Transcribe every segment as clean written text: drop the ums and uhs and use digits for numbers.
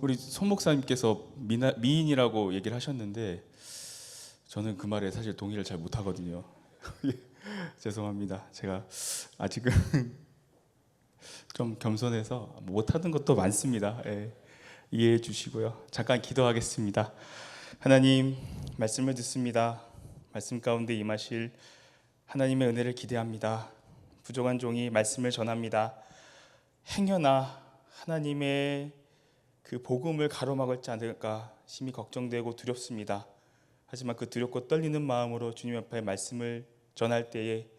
우리 손 목사님께서 미인이라고 얘기를 하셨는데 저는 그 말에 사실 동의를 잘 못하거든요. 죄송합니다. 제가 아직은 좀 겸손해서 못하는 것도 많습니다. 예, 이해해 주시고요. 잠깐 기도하겠습니다. 하나님, 말씀을 듣습니다. 말씀 가운데 임하실 하나님의 은혜를 기대합니다. 부족한 종이 말씀을 전합니다. 행여나 하나님의 그 복음을 가로막을지 않을까 심히 걱정되고 두렵습니다. 하지만 그 두렵고 떨리는 마음으로 주님 앞에 말씀을 전할 때에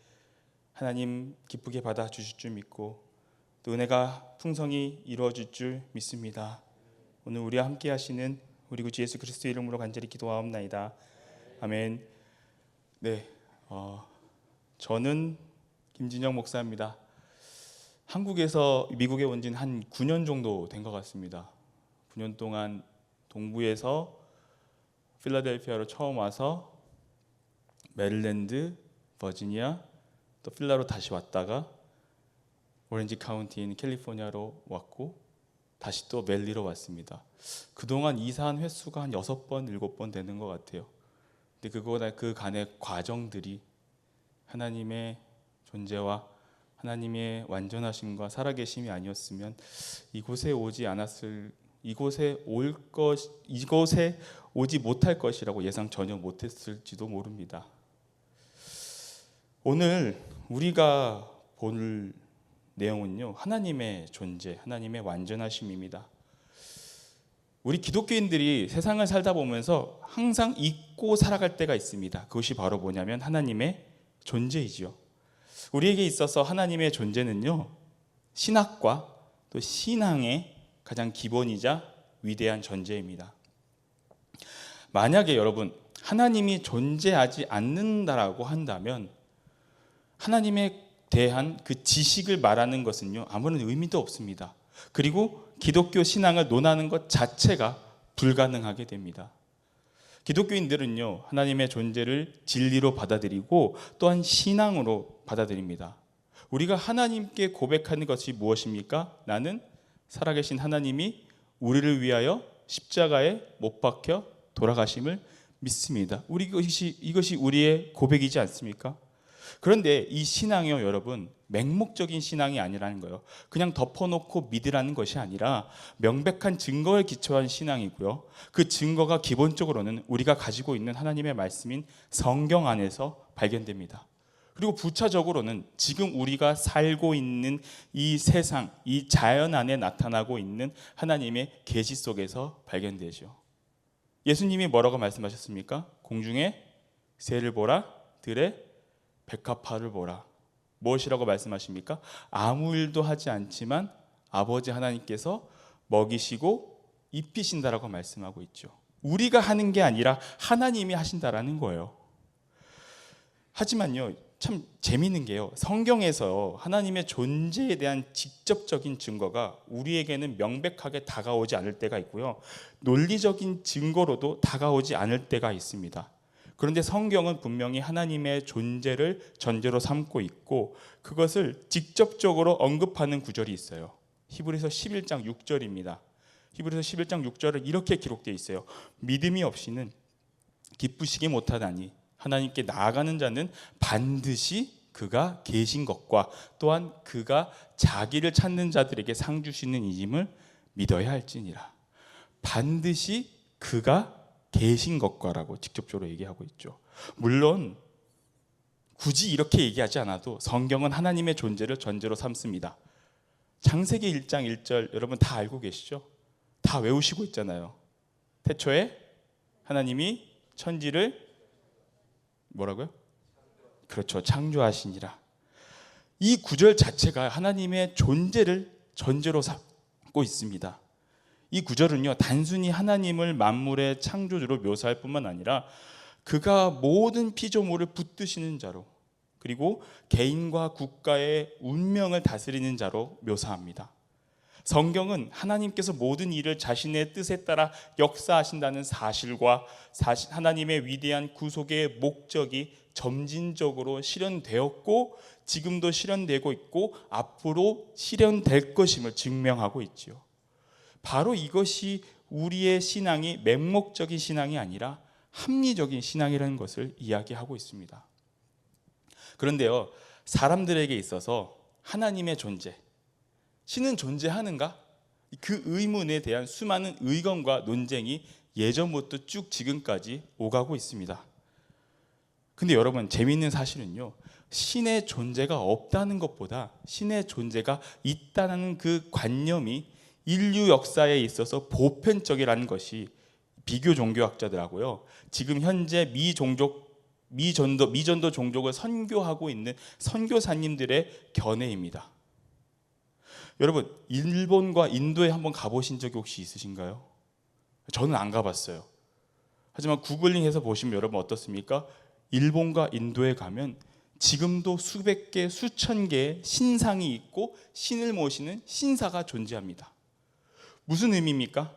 하나님 기쁘게 받아 주실 줄 믿고 또 은혜가 풍성히 이루어질 줄 믿습니다. 오늘 우리와 함께 하시는 우리 구주 예수 그리스도 이름으로 간절히 기도하옵나이다. 아멘. 네, 저는 김진영 목사입니다. 한국에서 미국에 온 지는 한 9년 정도 된 것 같습니다. 9년 동안 동부에서 필라델피아로 처음 와서 메릴랜드, 버지니아, 또 필라로 다시 왔다가 오렌지 카운티인 캘리포니아로 왔고 다시 또 멜리로 왔습니다. 그동안 이사한 횟수가 한 6번, 7번 되는 것 같아요. 근데 그 간의 과정들이 하나님의 존재와 하나님의 완전하심과 살아계심이 아니었으면 이곳에 오지 못할 것이라고 예상 전혀 못했을지도 모릅니다. 오늘 우리가 볼 내용은요, 하나님의 존재, 하나님의 완전하심입니다. 우리 기독교인들이 세상을 살다 보면서 항상 잊고 살아갈 때가 있습니다. 그것이 바로 뭐냐면 하나님의 존재이지요. 우리에게 있어서 하나님의 존재는요, 신학과 또 신앙의 가장 기본이자 위대한 전제입니다. 만약에 여러분 하나님이 존재하지 않는다라고 한다면 하나님에 대한 그 지식을 말하는 것은요, 아무런 의미도 없습니다. 그리고 기독교 신앙을 논하는 것 자체가 불가능하게 됩니다. 기독교인들은요, 하나님의 존재를 진리로 받아들이고 또한 신앙으로 받아들입니다. 우리가 하나님께 고백하는 것이 무엇입니까? 나는 살아계신 하나님이 우리를 위하여 십자가에 못 박혀 돌아가심을 믿습니다. 이것이 우리의 고백이지 않습니까? 그런데 이 신앙이요, 여러분, 맹목적인 신앙이 아니라는 거예요. 그냥 덮어놓고 믿으라는 것이 아니라 명백한 증거에 기초한 신앙이고요. 그 증거가 기본적으로는 우리가 가지고 있는 하나님의 말씀인 성경 안에서 발견됩니다. 그리고 부차적으로는 지금 우리가 살고 있는 이 세상, 이 자연 안에 나타나고 있는 하나님의 계시 속에서 발견되죠. 예수님이 뭐라고 말씀하셨습니까? 공중에 새를 보라, 들에 백합화를 보라. 무엇이라고 말씀하십니까? 아무 일도 하지 않지만 아버지 하나님께서 먹이시고 입히신다라고 말씀하고 있죠. 우리가 하는 게 아니라 하나님이 하신다라는 거예요. 하지만요, 참 재미있는 게요, 성경에서 하나님의 존재에 대한 직접적인 증거가 우리에게는 명백하게 다가오지 않을 때가 있고요, 논리적인 증거로도 다가오지 않을 때가 있습니다. 그런데 성경은 분명히 하나님의 존재를 전제로 삼고 있고 그것을 직접적으로 언급하는 구절이 있어요. 히브리서 11장 6절입니다. 히브리서 11장 6절은 이렇게 기록되어 있어요. 믿음이 없이는 기쁘시기 못하다니 하나님께 나아가는 자는 반드시 그가 계신 것과 또한 그가 자기를 찾는 자들에게 상 주시는 이임을 믿어야 할지니라. 반드시 그가 계신 것과라고 직접적으로 얘기하고 있죠. 물론 굳이 이렇게 얘기하지 않아도 성경은 하나님의 존재를 전제로 삼습니다. 창세기 1장 1절 여러분 다 알고 계시죠? 다 외우시고 있잖아요. 태초에 하나님이 천지를 뭐라고요? 그렇죠, 창조하시니라. 이 구절 자체가 하나님의 존재를 전제로 삼고 있습니다. 이 구절은요, 단순히 하나님을 만물의 창조주로 묘사할 뿐만 아니라 그가 모든 피조물을 붙드시는 자로, 그리고 개인과 국가의 운명을 다스리는 자로 묘사합니다. 성경은 하나님께서 모든 일을 자신의 뜻에 따라 역사하신다는 사실과 하나님의 위대한 구속의 목적이 점진적으로 실현되었고 지금도 실현되고 있고 앞으로 실현될 것임을 증명하고 있지요. 바로 이것이 우리의 신앙이 맹목적인 신앙이 아니라 합리적인 신앙이라는 것을 이야기하고 있습니다. 그런데요, 사람들에게 있어서 하나님의 존재, 신은 존재하는가? 그 의문에 대한 수많은 의견과 논쟁이 예전부터 쭉 지금까지 오가고 있습니다. 근데 여러분, 재미있는 사실은요, 신의 존재가 없다는 것보다 신의 존재가 있다는 그 관념이 인류 역사에 있어서 보편적이라는 것이 비교 종교학자들하고요, 지금 현재 미전도 종족을 선교하고 있는 선교사님들의 견해입니다. 여러분, 일본과 인도에 한번 가보신 적이 혹시 있으신가요? 저는 안 가봤어요. 하지만 구글링해서 보시면 여러분 어떻습니까? 일본과 인도에 가면 지금도 수백 개, 수천 개의 신상이 있고 신을 모시는 신사가 존재합니다. 무슨 의미입니까?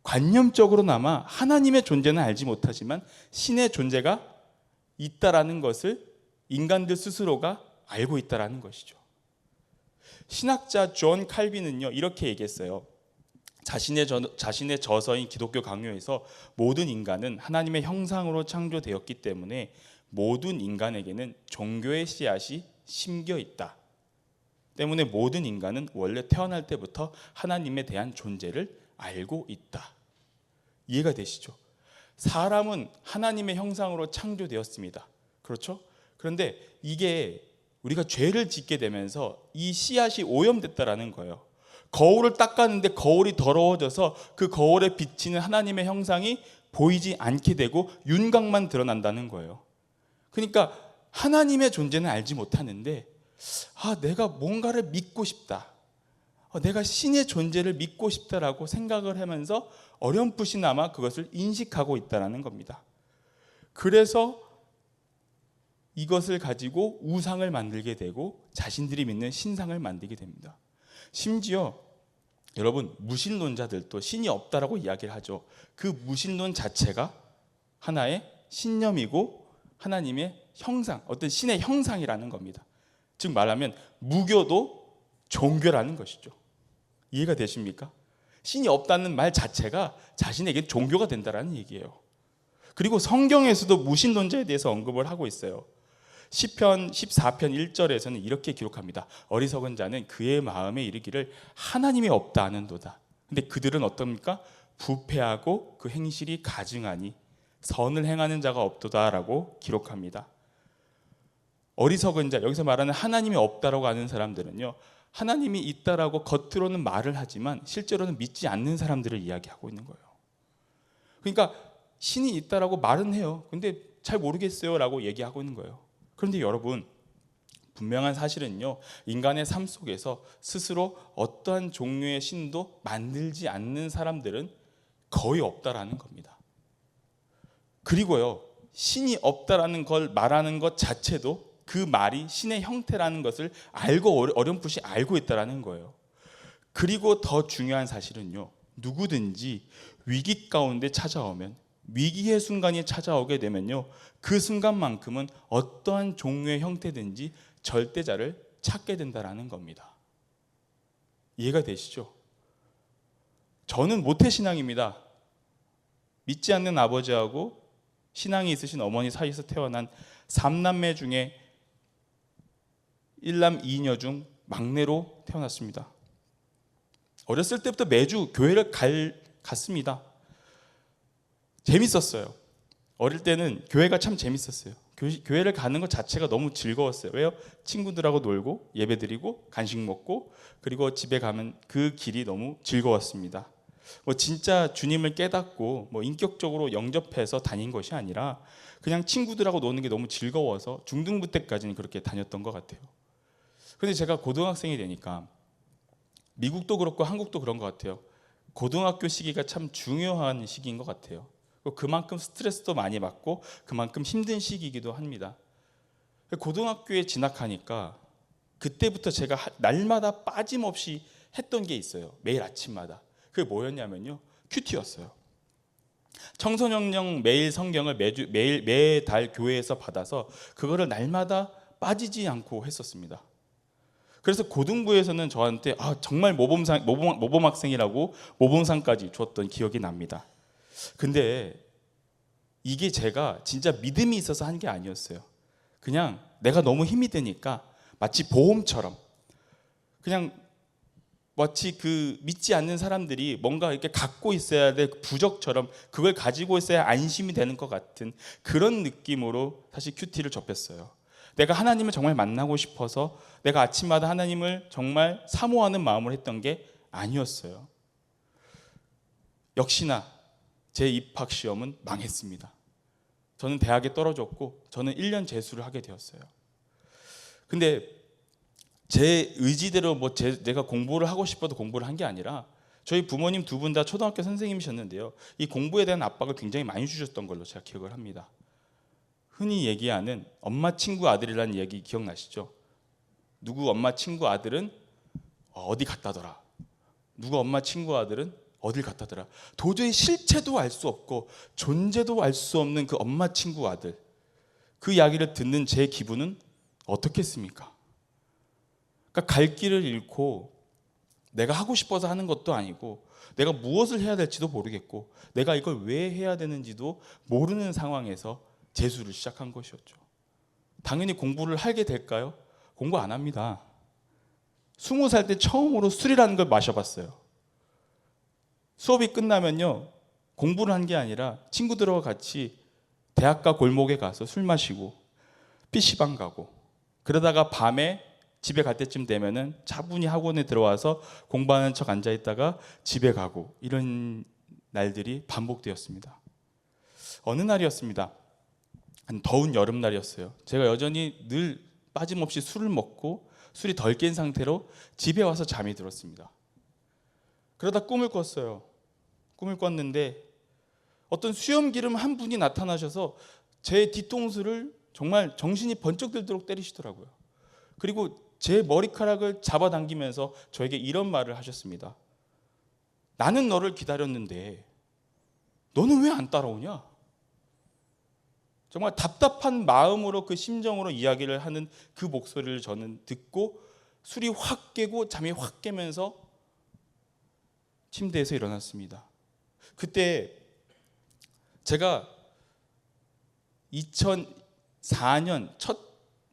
관념적으로나마 하나님의 존재는 알지 못하지만 신의 존재가 있다라는 것을 인간들 스스로가 알고 있다라는 것이죠. 신학자 존 칼빈은요, 이렇게 얘기했어요. 자신의 저서인 기독교 강요에서 모든 인간은 하나님의 형상으로 창조되었기 때문에 모든 인간에게는 종교의 씨앗이 심겨 있다. 때문에 모든 인간은 원래 태어날 때부터 하나님에 대한 존재를 알고 있다. 이해가 되시죠? 사람은 하나님의 형상으로 창조되었습니다. 그렇죠? 그런데 이게 우리가 죄를 짓게 되면서 이 씨앗이 오염됐다라는 거예요. 거울을 닦았는데 거울이 더러워져서 그 거울에 비치는 하나님의 형상이 보이지 않게 되고 윤곽만 드러난다는 거예요. 그러니까 하나님의 존재는 알지 못하는데 내가 뭔가를 믿고 싶다, 내가 신의 존재를 믿고 싶다라고 생각을 하면서 어렴풋이나마 그것을 인식하고 있다는 겁니다. 그래서 이것을 가지고 우상을 만들게 되고 자신들이 믿는 신상을 만들게 됩니다. 심지어 여러분, 무신론자들도 신이 없다라고 이야기를 하죠. 그 무신론 자체가 하나의 신념이고 하나님의 형상, 어떤 신의 형상이라는 겁니다. 즉 말하면 무교도 종교라는 것이죠. 이해가 되십니까? 신이 없다는 말 자체가 자신에게 종교가 된다는 얘기예요. 그리고 성경에서도 무신론자에 대해서 언급을 하고 있어요. 시편 14편 1절에서는 이렇게 기록합니다. 어리석은 자는 그의 마음에 이르기를 하나님이 없다 하는도다. 근데 그들은 어떻습니까? 부패하고 그 행실이 가증하니 선을 행하는 자가 없도다라고 기록합니다. 어리석은 자, 여기서 말하는 하나님이 없다라고 하는 사람들은요, 하나님이 있다라고 겉으로는 말을 하지만 실제로는 믿지 않는 사람들을 이야기하고 있는 거예요. 그러니까 신이 있다라고 말은 해요. 근데 잘 모르겠어요 라고 얘기하고 있는 거예요. 그런데 여러분, 분명한 사실은요, 인간의 삶 속에서 스스로 어떠한 종류의 신도 만들지 않는 사람들은 거의 없다라는 겁니다. 그리고요, 신이 없다라는 걸 말하는 것 자체도 그 말이 신의 형태라는 것을 알고 어렴풋이 알고 있다라는 거예요. 그리고 더 중요한 사실은요, 누구든지 위기 가운데 찾아오면, 위기의 순간이 찾아오게 되면요, 그 순간만큼은 어떠한 종류의 형태든지 절대자를 찾게 된다라는 겁니다. 이해가 되시죠? 저는 모태신앙입니다. 믿지 않는 아버지하고 신앙이 있으신 어머니 사이에서 태어난 3남매 중에 1남 2녀 중 막내로 태어났습니다. 어렸을 때부터 매주 교회를 갔습니다. 재밌었어요. 어릴 때는 교회가 참 재밌었어요. 교회를 가는 것 자체가 너무 즐거웠어요. 왜요? 친구들하고 놀고 예배드리고 간식 먹고 그리고 집에 가면 그 길이 너무 즐거웠습니다. 진짜 주님을 깨닫고 인격적으로 영접해서 다닌 것이 아니라 그냥 친구들하고 노는 게 너무 즐거워서 중등부 때까지는 그렇게 다녔던 것 같아요. 그런데 제가 고등학생이 되니까 미국도 그렇고 한국도 그런 것 같아요. 고등학교 시기가 참 중요한 시기인 것 같아요. 그만큼 스트레스도 많이 받고 그만큼 힘든 시기이기도 합니다. 고등학교에 진학하니까 그때부터 제가 날마다 빠짐없이 했던 게 있어요. 매일 아침마다. 그게 뭐였냐면요, 큐티였어요. 청소년용 매일 성경을 매달 교회에서 받아서 그거를 날마다 빠지지 않고 했었습니다. 그래서 고등부에서는 저한테 정말 모범 학생이라고 모범상까지 줬던 기억이 납니다. 근데 이게 제가 진짜 믿음이 있어서 한 게 아니었어요. 그냥 내가 너무 힘이 드니까 마치 보험처럼, 그냥 마치 그 믿지 않는 사람들이 뭔가 이렇게 갖고 있어야 될 부적처럼 그걸 가지고 있어야 안심이 되는 것 같은 그런 느낌으로 사실 큐티를 접했어요. 내가 하나님을 정말 만나고 싶어서 내가 아침마다 하나님을 정말 사모하는 마음으로 했던 게 아니었어요. 역시나 제 입학 시험은 망했습니다. 저는 대학에 떨어졌고 저는 1년 재수를 하게 되었어요. 근데 제 의지대로 내가 공부를 하고 싶어도 공부를 한 게 아니라 저희 부모님 두 분 다 초등학교 선생님이셨는데요. 이 공부에 대한 압박을 굉장히 많이 주셨던 걸로 제가 기억을 합니다. 흔히 얘기하는 엄마 친구 아들이라는 얘기 기억나시죠? 누구 엄마 친구 아들은 어디 갔다더라. 누구 엄마 친구 아들은 어딜 갔다더라. 도저히 실체도 알 수 없고 존재도 알 수 없는 그 엄마 친구 아들. 그 이야기를 듣는 제 기분은 어떻겠습니까? 그러니까 갈 길을 잃고 내가 하고 싶어서 하는 것도 아니고 내가 무엇을 해야 될지도 모르겠고 내가 이걸 왜 해야 되는지도 모르는 상황에서 재수를 시작한 것이었죠. 당연히 공부를 하게 될까요? 공부 안 합니다. 20살 때 처음으로 술이라는 걸 마셔봤어요. 수업이 끝나면요, 공부를 한 게 아니라 친구들과 같이 대학가 골목에 가서 술 마시고 PC방 가고, 그러다가 밤에 집에 갈 때쯤 되면은 차분히 학원에 들어와서 공부하는 척 앉아 있다가 집에 가고, 이런 날들이 반복되었습니다. 어느 날이었습니다. 한 더운 여름날이었어요. 제가 여전히 늘 빠짐없이 술을 먹고 술이 덜 깬 상태로 집에 와서 잠이 들었습니다. 그러다 꿈을 꿨어요. 꿈을 꿨는데 어떤 수염기름 한 분이 나타나셔서 제 뒤통수를 정말 정신이 번쩍 들도록 때리시더라고요. 그리고 제 머리카락을 잡아당기면서 저에게 이런 말을 하셨습니다. 나는 너를 기다렸는데 너는 왜 안 따라오냐? 정말 답답한 마음으로 그 심정으로 이야기를 하는 그 목소리를 저는 듣고 술이 확 깨고 잠이 확 깨면서 침대에서 일어났습니다. 그때 제가 2004년 첫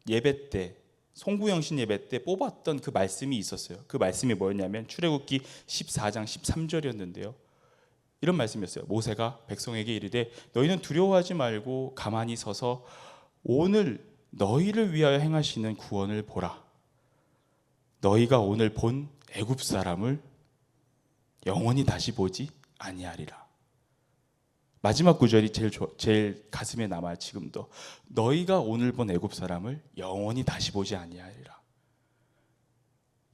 예배 때, 송구영신 예배 때 뽑았던 그 말씀이 있었어요. 그 말씀이 뭐였냐면 출애굽기 14장 13절이었는데요. 이런 말씀이었어요. 모세가 백성에게 이르되 너희는 두려워하지 말고 가만히 서서 오늘 너희를 위하여 행하시는 구원을 보라. 너희가 오늘 본 애굽 사람을 영원히 다시 보지 아니하리라. 마지막 구절이 제일 가슴에 남아요. 지금도. 너희가 오늘 본 애굽 사람을 영원히 다시 보지 아니하리라.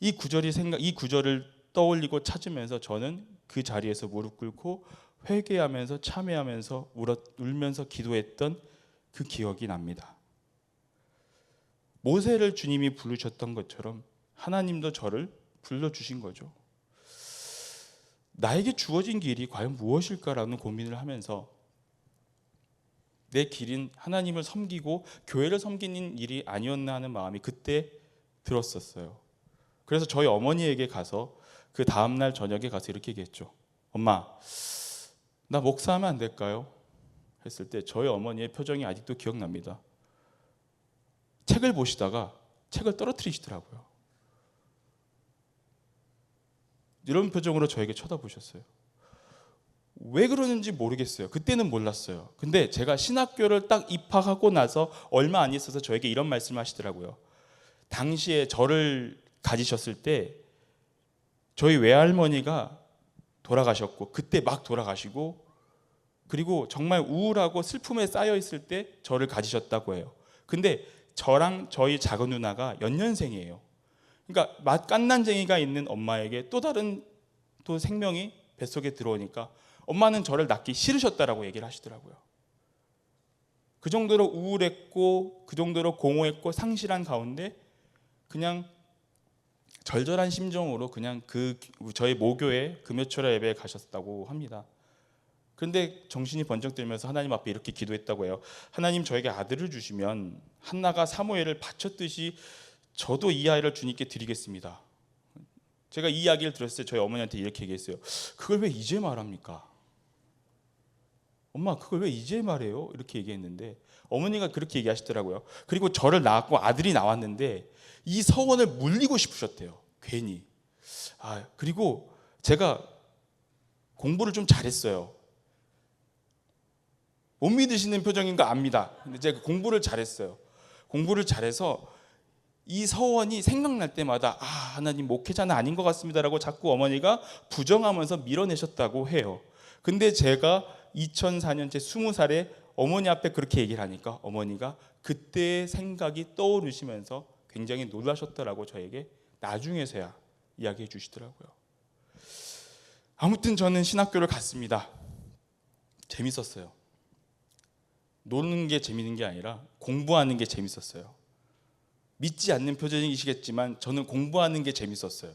이 구절을 떠올리고 찾으면서 저는 그 자리에서 무릎 꿇고 회개하면서 참회하면서 울면서 기도했던 그 기억이 납니다. 모세를 주님이 부르셨던 것처럼 하나님도 저를 불러주신 거죠. 나에게 주어진 길이 과연 무엇일까라는 고민을 하면서 내 길은 하나님을 섬기고 교회를 섬기는 일이 아니었나 하는 마음이 그때 들었었어요. 그래서 저희 어머니에게 가서 그 다음날 저녁에 가서 이렇게 얘기했죠. 엄마, 나 목사하면 안 될까요? 했을 때 저희 어머니의 표정이 아직도 기억납니다. 책을 보시다가 책을 떨어뜨리시더라고요. 이런 표정으로 저에게 쳐다보셨어요. 왜 그러는지 모르겠어요. 그때는 몰랐어요. 근데 제가 신학교를 딱 입학하고 나서 얼마 안 있어서 저에게 이런 말씀을 하시더라고요. 당시에 저를 가지셨을 때 저희 외할머니가 돌아가셨고 그때 막 돌아가시고 그리고 정말 우울하고 슬픔에 쌓여 있을 때 저를 가지셨다고 해요. 근데 저랑 저희 작은 누나가 연년생이에요. 그러니까 맛갓난쟁이가 있는 엄마에게 또 다른 생명이 뱃속에 들어오니까 엄마는 저를 낳기 싫으셨다라고 얘기를 하시더라고요. 그 정도로 우울했고 그 정도로 공허했고 상실한 가운데 그냥 절절한 심정으로 그냥 저희 모교회 금요철야 예배에 가셨다고 합니다. 그런데 정신이 번쩍 들면서 하나님 앞에 이렇게 기도했다고 해요. 하나님, 저에게 아들을 주시면 한나가 사무엘을 바쳤듯이 저도 이 아이를 주님께 드리겠습니다. 제가 이 이야기를 들었을 때 저희 어머니한테 이렇게 얘기했어요. 그걸 왜 이제 말합니까? 엄마, 그걸 왜 이제 말해요? 이렇게 얘기했는데 어머니가 그렇게 얘기하시더라고요. 그리고 저를 낳았고 아들이 나왔는데 이 서원을 물리고 싶으셨대요. 괜히. 그리고 제가 공부를 좀 잘했어요. 못 믿으시는 표정인 거 압니다. 근데 제가 공부를 잘했어요. 공부를 잘해서 이 서원이 생각날 때마다 하나님 목회자는 아닌 것 같습니다라고 자꾸 어머니가 부정하면서 밀어내셨다고 해요. 근데 제가 2004년 제 20살에 어머니 앞에 그렇게 얘기를 하니까 어머니가 그때의 생각이 떠오르시면서 굉장히 놀라셨더라고 저에게 나중에서야 이야기해 주시더라고요. 아무튼 저는 신학교를 갔습니다. 재밌었어요. 노는 게 재밌는 게 아니라 공부하는 게 재밌었어요. 믿지 않는 표정이시겠지만 저는 공부하는 게 재밌었어요.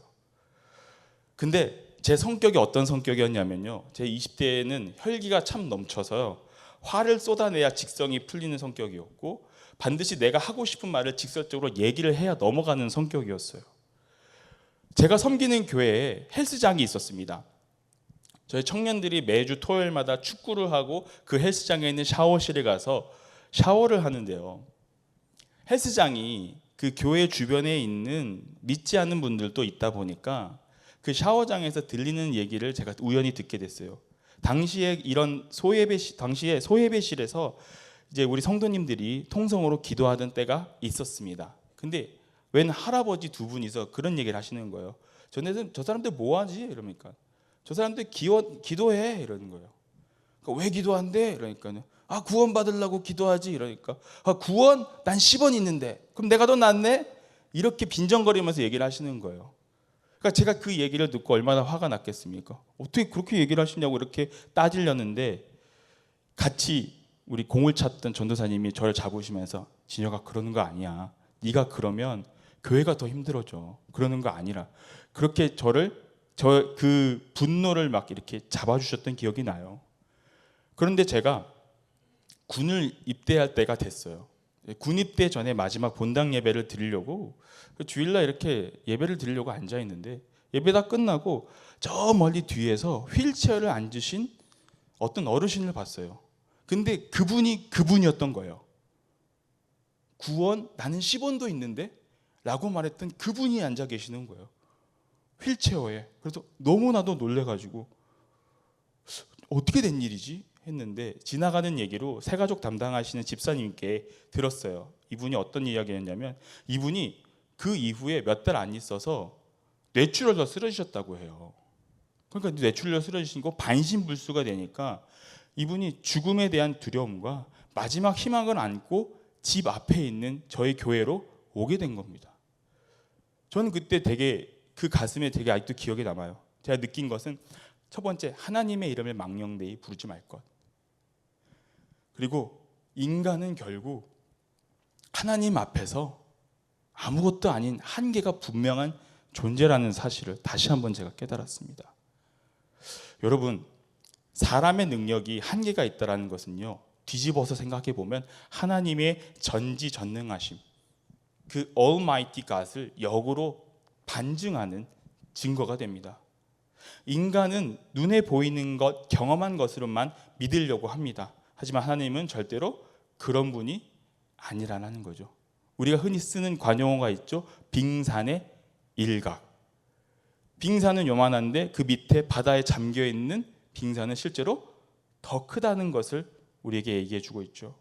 근데 제 성격이 어떤 성격이었냐면요, 제 20대에는 혈기가 참 넘쳐서요, 화를 쏟아내야 직성이 풀리는 성격이었고 반드시 내가 하고 싶은 말을 직설적으로 얘기를 해야 넘어가는 성격이었어요. 제가 섬기는 교회에 헬스장이 있었습니다. 저희 청년들이 매주 토요일마다 축구를 하고 그 헬스장에 있는 샤워실에 가서 샤워를 하는데요, 헬스장이 그 교회 주변에 있는 믿지 않는 분들도 있다 보니까 그 샤워장에서 들리는 얘기를 제가 우연히 듣게 됐어요. 당시에 소예배실에서 이제 우리 성도님들이 통성으로 기도하던 때가 있었습니다. 근데 웬 할아버지 두 분이서 그런 얘기를 하시는 거예요. 저 사람들 뭐 하지? 이러니까 저 사람들 기도해 이러는 거예요. 그러니까 왜 기도한대? 이러니까는 구원 받으려고 기도하지. 이러니까 구원? 난 10원 있는데 그럼 내가 더 낫네? 이렇게 빈정거리면서 얘기를 하시는 거예요. 그러니까 제가 그 얘기를 듣고 얼마나 화가 났겠습니까? 어떻게 그렇게 얘기를 하시냐고 이렇게 따지려는데 같이 우리 공을 찼던 전도사님이 저를 잡으시면서 진혁아, 그러는 거 아니야. 네가 그러면 교회가 더 힘들어져. 그러는 거 아니라. 그렇게 그 분노를 막 이렇게 잡아주셨던 기억이 나요. 그런데 제가 군을 입대할 때가 됐어요. 군 입대 전에 마지막 본당 예배를 드리려고 주일날 이렇게 예배를 드리려고 앉아 있는데 예배 다 끝나고 저 멀리 뒤에서 휠체어를 앉으신 어떤 어르신을 봤어요. 근데 그분이었던 거예요. 구원? 나는 10원도 있는데? 라고 말했던 그분이 앉아 계시는 거예요. 휠체어에. 그래서 너무나도 놀래가지고 어떻게 된 일이지? 했는데 지나가는 얘기로 새가족 담당하시는 집사님께 들었어요. 이분이 어떤 이야기였냐면 이분이 그 이후에 몇 달 안 있어서 뇌출혈로 쓰러지셨다고 해요. 그러니까 뇌출혈로 쓰러지신 거 반신불수가 되니까 이분이 죽음에 대한 두려움과 마지막 희망을 안고 집 앞에 있는 저희 교회로 오게 된 겁니다. 저는 그때 그 가슴에 되게 아직도 기억에 남아요. 제가 느낀 것은 첫 번째, 하나님의 이름을 망령되이 부르지 말 것. 그리고 인간은 결국 하나님 앞에서 아무것도 아닌 한계가 분명한 존재라는 사실을 다시 한번 제가 깨달았습니다. 여러분, 사람의 능력이 한계가 있다는 것은요, 뒤집어서 생각해 보면 하나님의 전지전능하심, 그 Almighty God을 역으로 반증하는 증거가 됩니다. 인간은 눈에 보이는 것, 경험한 것으로만 믿으려고 합니다. 하지만 하나님은 절대로 그런 분이 아니라는 거죠. 우리가 흔히 쓰는 관용어가 있죠. 빙산의 일각. 빙산은 요만한데 그 밑에 바다에 잠겨 있는 빙산은 실제로 더 크다는 것을 우리에게 얘기해 주고 있죠.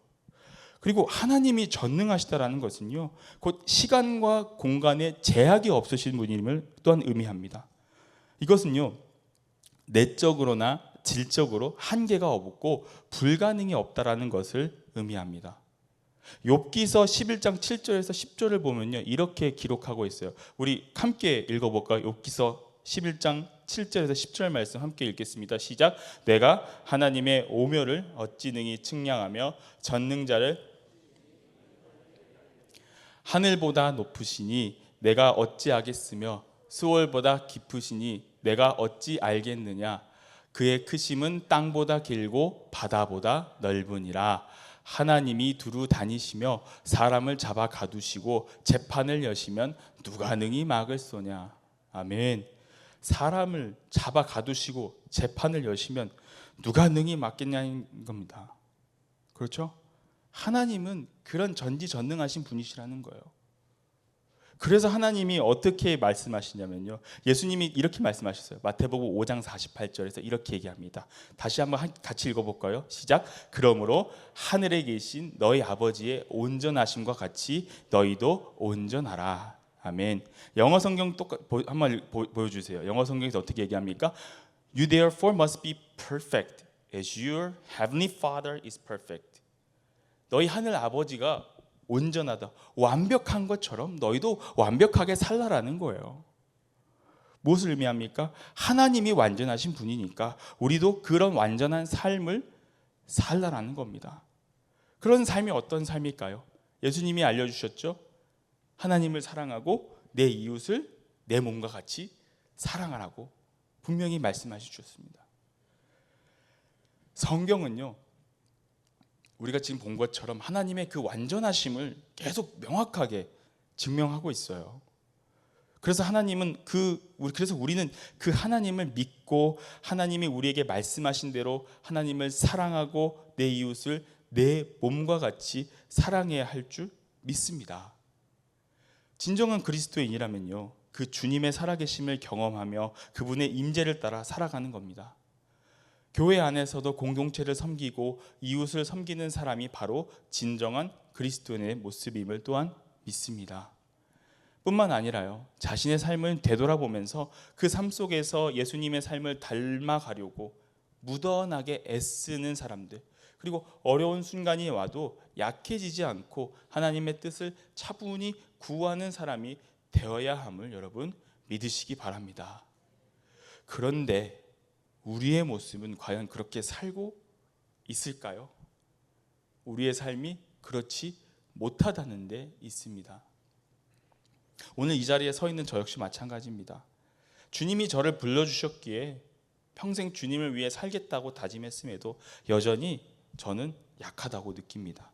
그리고 하나님이 전능하시다라는 것은요, 곧 시간과 공간에 제약이 없으신 분임을 또한 의미합니다. 이것은요, 내적으로나 질적으로 한계가 없고 불가능이 없다라는 것을 의미합니다. 욥기서 11장 7절에서 10절을 보면요, 이렇게 기록하고 있어요. 우리 함께 읽어볼까요? 욥기서 11장 7절에서 10절 말씀 함께 읽겠습니다. 시작. 내가 하나님의 오묘를 어찌 능히 측량하며 전능자를 하늘보다 높으시니 내가 어찌 아겠으며 수월보다 깊으시니 내가 어찌 알겠느냐. 그의 크심은 땅보다 길고 바다보다 넓으니라. 하나님이 두루 다니시며 사람을 잡아 가두시고 재판을 여시면 누가 능히 막을소냐. 아멘. 사람을 잡아 가두시고 재판을 여시면 누가 능히 막겠냐는 겁니다. 그렇죠? 하나님은 그런 전지전능하신 분이시라는 거예요. 그래서 하나님이 어떻게 말씀하시냐면요, 예수님이 이렇게 말씀하셨어요. 마태복음 5장 48절에서 이렇게 얘기합니다. 다시 한번 같이 읽어볼까요? 시작. 그러므로 하늘에 계신 너희 아버지의 온전하심과 같이 너희도 온전하라. 아멘. 영어 성경 한번 보여주세요. 영어 성경에서 어떻게 얘기합니까? You therefore must be perfect as your heavenly Father is perfect. 너희 하늘 아버지가 온전하다, 완벽한 것처럼 너희도 완벽하게 살라라는 거예요. 무엇을 의미합니까? 하나님이 완전하신 분이니까 우리도 그런 완전한 삶을 살라라는 겁니다. 그런 삶이 어떤 삶일까요? 예수님이 알려주셨죠. 하나님을 사랑하고 내 이웃을 내 몸과 같이 사랑하라고 분명히 말씀하시 주셨습니다. 성경은요, 우리가 지금 본 것처럼 하나님의 그 완전하심을 계속 명확하게 증명하고 있어요. 그래서 그래서 우리는 그 하나님을 믿고 하나님이 우리에게 말씀하신 대로 하나님을 사랑하고 내 이웃을 내 몸과 같이 사랑해야 할 줄 믿습니다. 진정한 그리스도인이라면요, 그 주님의 살아계심을 경험하며 그분의 임재를 따라 살아가는 겁니다. 교회 안에서도 공동체를 섬기고 이웃을 섬기는 사람이 바로 진정한 그리스도인의 모습임을 또한 믿습니다. 뿐만 아니라요, 자신의 삶을 되돌아보면서 그 삶 속에서 예수님의 삶을 닮아가려고 무던하게 애쓰는 사람들, 그리고 어려운 순간이 와도 약해지지 않고 하나님의 뜻을 차분히 구하는 사람이 되어야 함을 여러분 믿으시기 바랍니다. 그런데 우리의 모습은 과연 그렇게 살고 있을까요? 우리의 삶이 그렇지 못하다는 데 있습니다. 오늘 이 자리에 서 있는 저 역시 마찬가지입니다. 주님이 저를 불러주셨기에 평생 주님을 위해 살겠다고 다짐했음에도 여전히 저는 약하다고 느낍니다.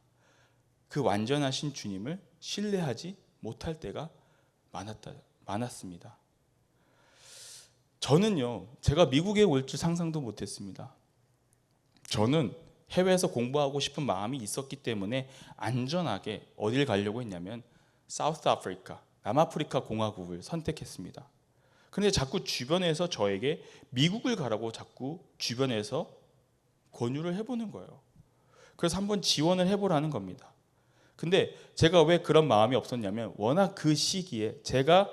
그 완전하신 주님을 신뢰하지 못할 때가 많았습니다. 저는요, 제가 미국에 올 줄 상상도 못했습니다. 저는 해외에서 공부하고 싶은 마음이 있었기 때문에 안전하게 어딜 가려고 했냐면 사우스 아프리카, 남아프리카 공화국을 선택했습니다. 그런데 자꾸 주변에서 저에게 미국을 가라고 자꾸 주변에서 권유를 해보는 거예요. 그래서 한번 지원을 해보라는 겁니다. 근데 제가 왜 그런 마음이 없었냐면 워낙 그 시기에 제가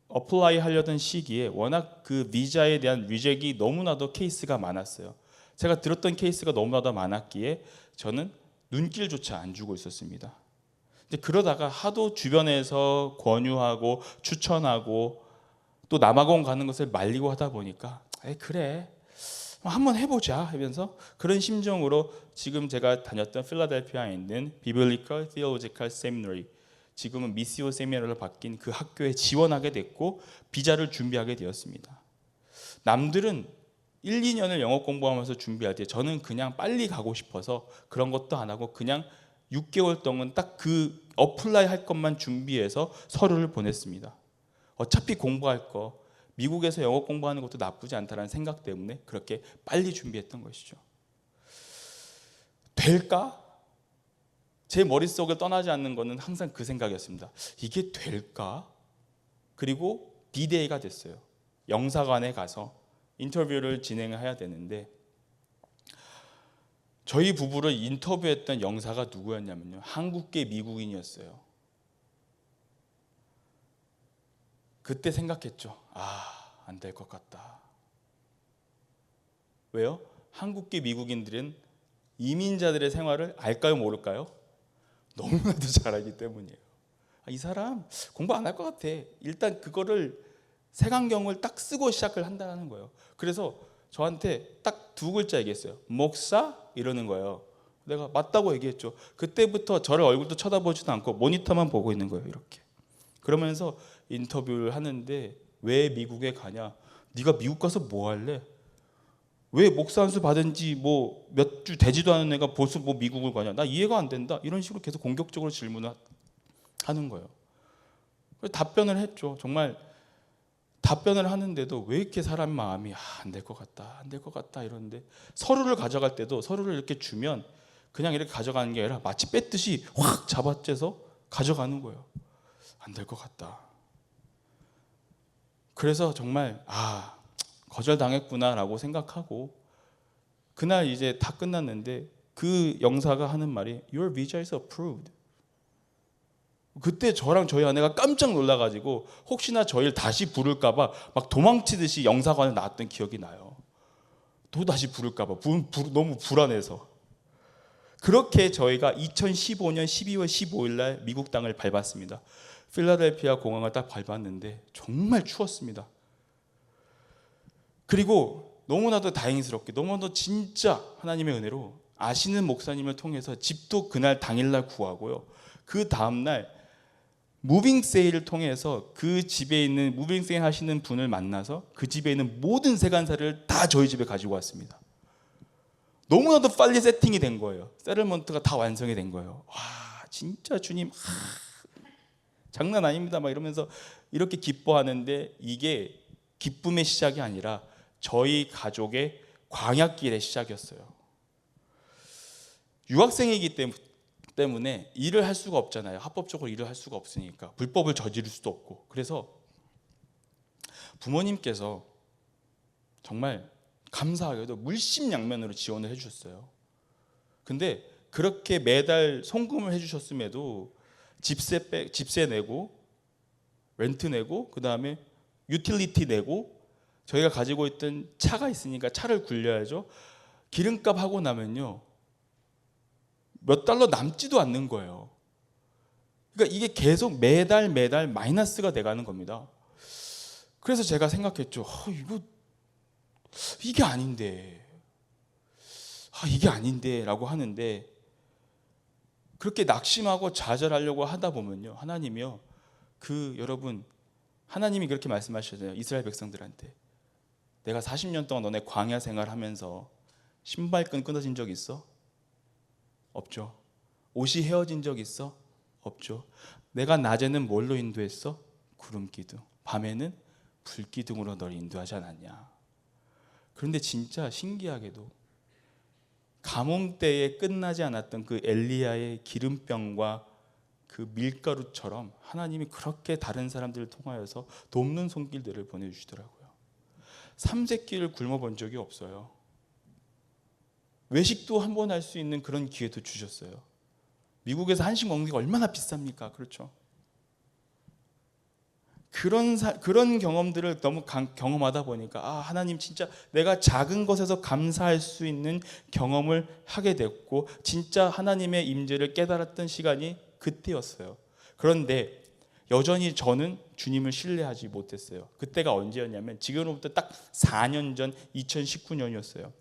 어플라이 하려던 시기에 워낙 그 비자에 대한 리젝이 너무나도 케이스가 많았어요. 제가 들었던 케이스가 너무나도 많았기에 저는 눈길조차 안 주고 있었습니다. 그러다가 하도 주변에서 권유하고 추천하고 또 남아공 가는 것을 말리고 하다 보니까 그래 한번 해보자 하면서 그런 심정으로 지금 제가 다녔던 필라델피아에 있는 Biblical Theological Seminary, 지금은 미시오 세미나리로 바뀐 그 학교에 지원하게 됐고 비자를 준비하게 되었습니다. 남들은 1, 2년을 영어 공부하면서 준비할 때 저는 그냥 빨리 가고 싶어서 그런 것도 안 하고 그냥 6개월 동안 딱 그 어플라이 할 것만 준비해서 서류를 보냈습니다. 어차피 공부할 거 미국에서 영어 공부하는 것도 나쁘지 않다는 생각 때문에 그렇게 빨리 준비했던 것이죠. 될까? 제 머릿속을 떠나지 않는 것은 항상 그 생각이었습니다. 이게 될까? 그리고 D-Day가 됐어요. 영사관에 가서 인터뷰를 진행해야 되는데 저희 부부를 인터뷰했던 영사가 누구였냐면요, 한국계 미국인이었어요. 그때 생각했죠. 안 될 것 같다. 왜요? 한국계 미국인들은 이민자들의 생활을 알까요, 모를까요? 너무나도 잘 알기 때문이에요. 이 사람 공부 안 할 것 같아. 일단 그거를 색안경을 딱 쓰고 시작을 한다는 거예요. 그래서 저한테 딱 2글자 얘기했어요. 목사? 이러는 거예요. 내가 맞다고 얘기했죠. 그때부터 저를 얼굴도 쳐다보지도 않고 모니터만 보고 있는 거예요. 이렇게. 그러면서 인터뷰를 하는데 왜 미국에 가냐? 네가 미국 가서 뭐 할래? 왜 목사 안수 받은 지 뭐 몇 주 되지도 않은 애가 벌써 뭐 미국을 가냐? 나 이해가 안 된다. 이런 식으로 계속 공격적으로 질문을 하는 거예요. 그래서 답변을 했죠. 정말 답변을 하는데도 왜 이렇게 사람 마음이 안 될 것 같다, 안 될 것 같다 이러는데, 서류를 가져갈 때도 서류를 이렇게 주면 그냥 이렇게 가져가는 게 아니라 마치 뺐듯이 확 잡아째서 가져가는 거예요. 안 될 것 같다. 그래서 정말 거절당했구나라고 생각하고, 그날 이제 다 끝났는데 그 영사가 하는 말이 Your visa is approved. 그때 저랑 저희 아내가 깜짝 놀라가지고 혹시나 저희를 다시 부를까봐 막 도망치듯이 영사관을 나왔던 기억이 나요. 또 다시 부를까봐 너무 불안해서. 그렇게 저희가 2015년 12월 15일 날 미국 땅을 밟았습니다. 필라델피아 공항을 딱 밟았는데 정말 추웠습니다. 그리고 너무나도 다행스럽게, 너무나도 진짜 하나님의 은혜로 아시는 목사님을 통해서 집도 그날 당일날 구하고요. 그 다음날 무빙 세일을 통해서 그 집에 있는 무빙 세일 하시는 분을 만나서 그 집에 있는 모든 세간사를 다 저희 집에 가지고 왔습니다. 너무나도 빨리 세팅이 된 거예요. 세틀먼트가 다 완성이 된 거예요. 와, 진짜 주님 장난 아닙니다 막 이러면서 이렇게 기뻐하는데, 이게 기쁨의 시작이 아니라 저희 가족의 광야길의 시작이었어요. 유학생이기 때문에 일을 할 수가 없잖아요. 합법적으로 일을 할 수가 없으니까 불법을 저지를 수도 없고. 그래서 부모님께서 정말 감사하게도 물심양면으로 지원을 해주셨어요. 근데 그렇게 매달 송금을 해주셨음에도 집세 내고, 렌트 내고, 그 다음에 유틸리티 내고, 저희가 가지고 있던 차가 있으니까 차를 굴려야죠. 기름값 하고 나면요 몇 달러 남지도 않는 거예요. 그러니까 이게 계속 매달 마이너스가 돼가는 겁니다. 그래서 제가 생각했죠. 이게 아닌데, 이게 아닌데 라고 하는데, 그렇게 낙심하고 좌절하려고 하다 보면요, 하나님이요, 여러분, 하나님이 그렇게 말씀하셨어요. 이스라엘 백성들한테. 내가 40년 동안 너네 광야 생활하면서 신발끈 끊어진 적 있어? 없죠. 옷이 헤어진 적 있어? 없죠. 내가 낮에는 뭘로 인도했어? 구름 기둥. 밤에는 불 기둥으로 널 인도하지 않았냐. 그런데 진짜 신기하게도 가뭄 때에 끝나지 않았던 그 엘리야의 기름병과 그 밀가루처럼 하나님이 그렇게 다른 사람들을 통하여서 돕는 손길들을 보내주시더라고요. 삼세끼를 굶어본 적이 없어요. 외식도 한 번 할 수 있는 그런 기회도 주셨어요. 미국에서 한식 먹는 게 얼마나 비쌉니까? 그렇죠? 그런 경험들을 너무 경험하다 보니까 하나님 진짜 내가 작은 것에서 감사할 수 있는 경험을 하게 됐고, 진짜 하나님의 임재를 깨달았던 시간이 그때였어요. 그런데 여전히 저는 주님을 신뢰하지 못했어요. 그때가 언제였냐면 지금으로부터 딱 4년 전 2019년이었어요.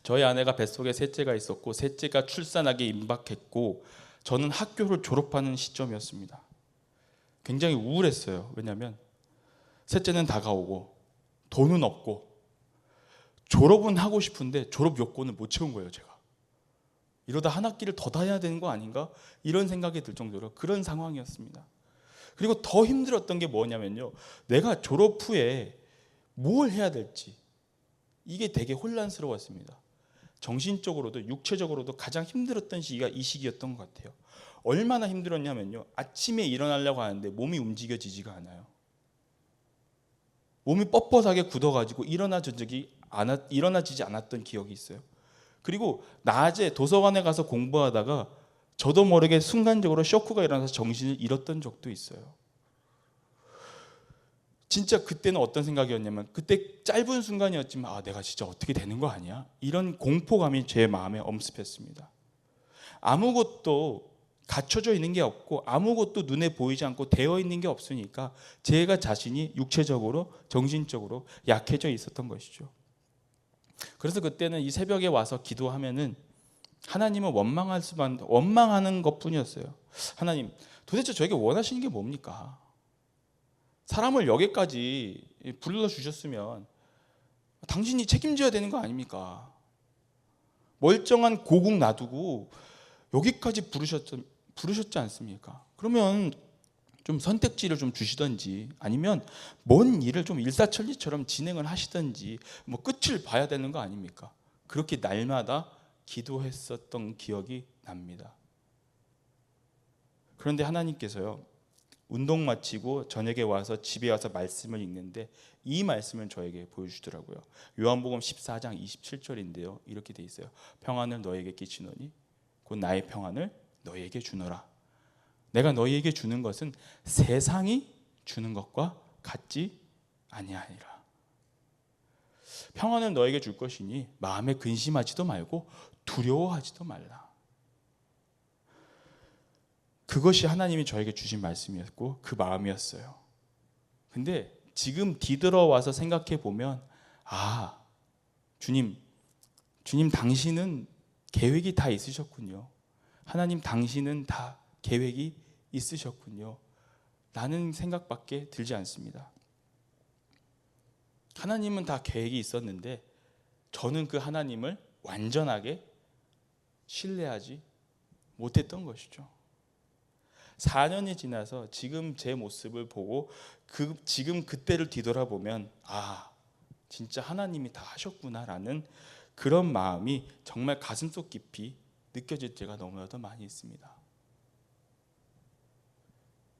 저희 아내가 뱃속에 셋째가 있었고, 셋째가 출산하기 임박했고, 저는 학교를 졸업하는 시점이었습니다. 굉장히 우울했어요. 왜냐하면 셋째는 다가오고 돈은 없고 졸업은 하고 싶은데 졸업 요건을 못 채운 거예요. 제가 이러다 한 학기를 더 다녀야 되는 거 아닌가, 이런 생각이 들 정도로 그런 상황이었습니다. 그리고 더 힘들었던 게 뭐냐면요, 내가 졸업 후에 뭘 해야 될지 이게 되게 혼란스러웠습니다. 정신적으로도 육체적으로도 가장 힘들었던 시기가 이 시기였던 것 같아요. 얼마나 힘들었냐면요, 아침에 일어나려고 하는데 몸이 움직여지지가 않아요. 몸이 뻣뻣하게 굳어가지고 일어나지지 않았던 기억이 있어요. 그리고 낮에 도서관에 가서 공부하다가 저도 모르게 순간적으로 쇼크가 일어나서 정신을 잃었던 적도 있어요. 진짜 그때는 어떤 생각이었냐면, 그때 짧은 순간이었지만 내가 진짜 어떻게 되는 거 아니야? 이런 공포감이 제 마음에 엄습했습니다. 아무것도 갖춰져 있는 게 없고 아무것도 눈에 보이지 않고 되어 있는 게 없으니까 제가 자신이 육체적으로 정신적으로 약해져 있었던 것이죠. 그래서 그때는 이 새벽에 와서 기도하면은 하나님은 원망하는 것뿐이었어요. 하나님, 도대체 저에게 원하시는 게 뭡니까? 사람을 여기까지 불러주셨으면 당신이 책임져야 되는 거 아닙니까? 멀쩡한 고국 놔두고 여기까지 부르셨지 않습니까? 그러면 좀 선택지를 좀 주시든지 아니면 뭔 일을 좀 일사천리처럼 진행을 하시든지 뭐 끝을 봐야 되는 거 아닙니까? 그렇게 날마다 기도했었던 기억이 납니다. 그런데 하나님께서요, 운동 마치고 저녁에 와서 집에 와서 말씀을 읽는데 이 말씀을 저에게 보여주더라고요. 요한복음 14장 27절인데요. 이렇게 돼 있어요. 평안을 너에게 끼치노니 곧 나의 평안을 너에게 주노라. 내가 너희에게 주는 것은 세상이 주는 것과 같지 아니하니라. 평안을 너에게 줄 것이니 마음에 근심하지도 말고 두려워하지도 말라. 그것이 하나님이 저에게 주신 말씀이었고 그 마음이었어요. 근데 지금 뒤돌아와서 생각해 보면 주님 당신은 계획이 다 있으셨군요. 하나님 당신은 다 계획이 있으셨군요. 라는 생각밖에 들지 않습니다. 하나님은 다 계획이 있었는데 저는 그 하나님을 완전하게 신뢰하지 못했던 것이죠. 4년이 지나서 지금 제 모습을 보고 지금 그때를 뒤돌아보면 진짜 하나님이 다 하셨구나라는 그런 마음이 정말 가슴속 깊이 느껴질 때가 너무나도 많이 있습니다.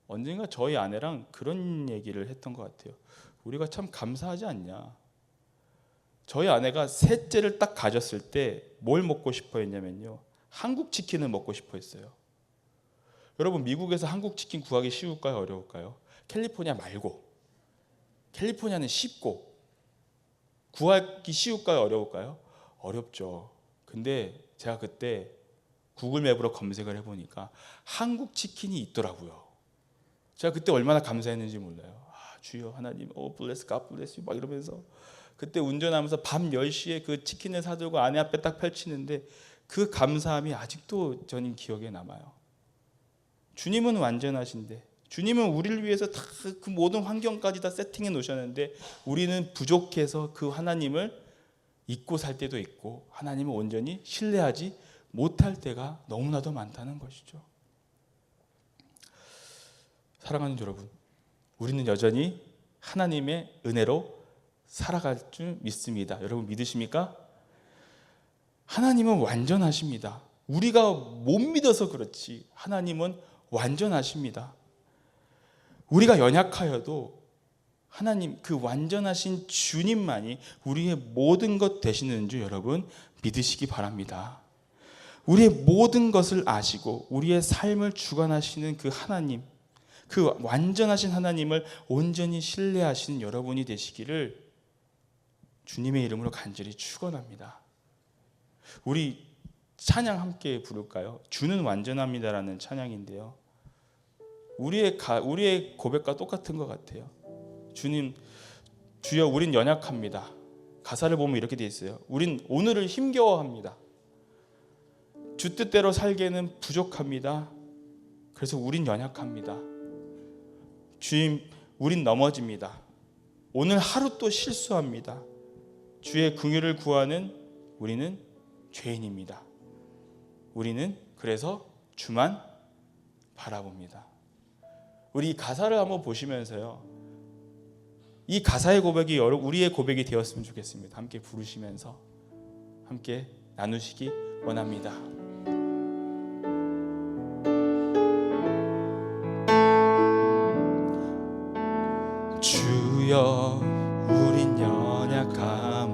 언젠가 저희 아내랑 그런 얘기를 했던 것 같아요. 우리가 참 감사하지 않냐. 저희 아내가 셋째를 딱 가졌을 때 뭘 먹고 싶어 했냐면요, 한국 치킨을 먹고 싶어 했어요. 여러분, 미국에서 한국 치킨 구하기 쉬울까요? 어려울까요? 캘리포니아 말고. 캘리포니아는 쉽고. 구하기 쉬울까요? 어려울까요? 어렵죠. 근데 제가 그때 구글 맵으로 검색을 해보니까 한국 치킨이 있더라고요. 제가 그때 얼마나 감사했는지 몰라요. 주여 하나님, bless God bless you 막 이러면서 그때 운전하면서 밤 10시에 그 치킨을 사들고 아내 앞에 딱 펼치는데 그 감사함이 아직도 저는 기억에 남아요. 주님은 완전하신데, 주님은 우리를 위해서 다 그 모든 환경까지 다 세팅해 놓으셨는데 우리는 부족해서 그 하나님을 잊고 살 때도 있고 하나님을 온전히 신뢰하지 못할 때가 너무나도 많다는 것이죠. 사랑하는 여러분, 우리는 여전히 하나님의 은혜로 살아갈 줄 믿습니다. 여러분 믿으십니까? 하나님은 완전하십니다. 우리가 못 믿어서 그렇지 하나님은 완전하십니다. 우리가 연약하여도 하나님, 그 완전하신 주님만이 우리의 모든 것 되시는 줄 여러분 믿으시기 바랍니다. 우리의 모든 것을 아시고 우리의 삶을 주관하시는 그 하나님, 그 완전하신 하나님을 온전히 신뢰하시는 여러분이 되시기를 주님의 이름으로 간절히 축원합니다. 우리 찬양 함께 부를까요? 주는 완전합니다라는 찬양인데요. 우리의 고백과 똑같은 것 같아요. 주여 우린 연약합니다. 가사를 보면 이렇게 되어 있어요. 우린 오늘을 힘겨워합니다. 주 뜻대로 살기에는 부족합니다. 그래서 우린 연약합니다. 주님, 우린 넘어집니다. 오늘 하루 또 실수합니다. 주의 긍휼을 구하는 우리는 죄인입니다. 우리는 그래서 주만 바라봅니다. 우리 이 가사를 한번 보시면서요, 이 가사의 고백이 우리의 고백이 되었으면 좋겠습니다. 함께 부르시면서 함께 나누시기 원합니다. 주여 우린 연약합니다.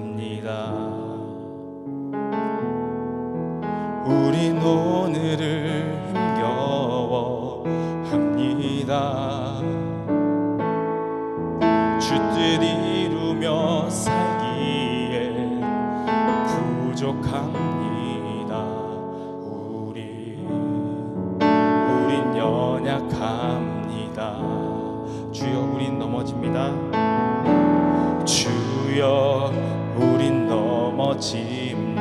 우린 오늘을 힘겨워합니다. 주 뜻 이루며 살기에 부족합니다. 우린 연약합니다. 주여 우린 넘어집니다. 주여 우린 넘어집니다.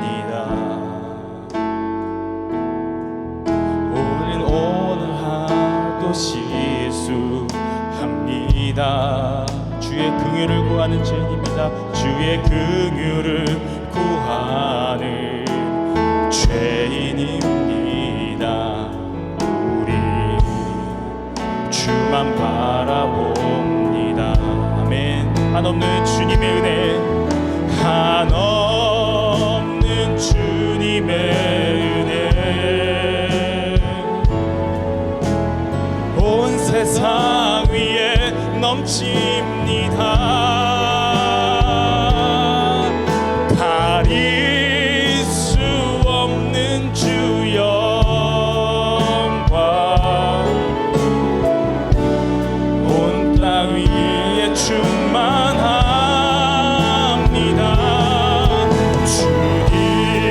우린 오늘 하루 실수합니다. 주의 긍휼 긍휼을 구하는 죄인입니다. 주의 긍휼을 구하는 죄인입니다. 우리 주만 바라봅니다. 아멘. 한없는 주님의 은혜, 한없는 주님의 은혜, 온 세상 위에 넘칩니다. 가릴 수 없는 주 영광, 온 땅 위에 충만합니다. 주님만이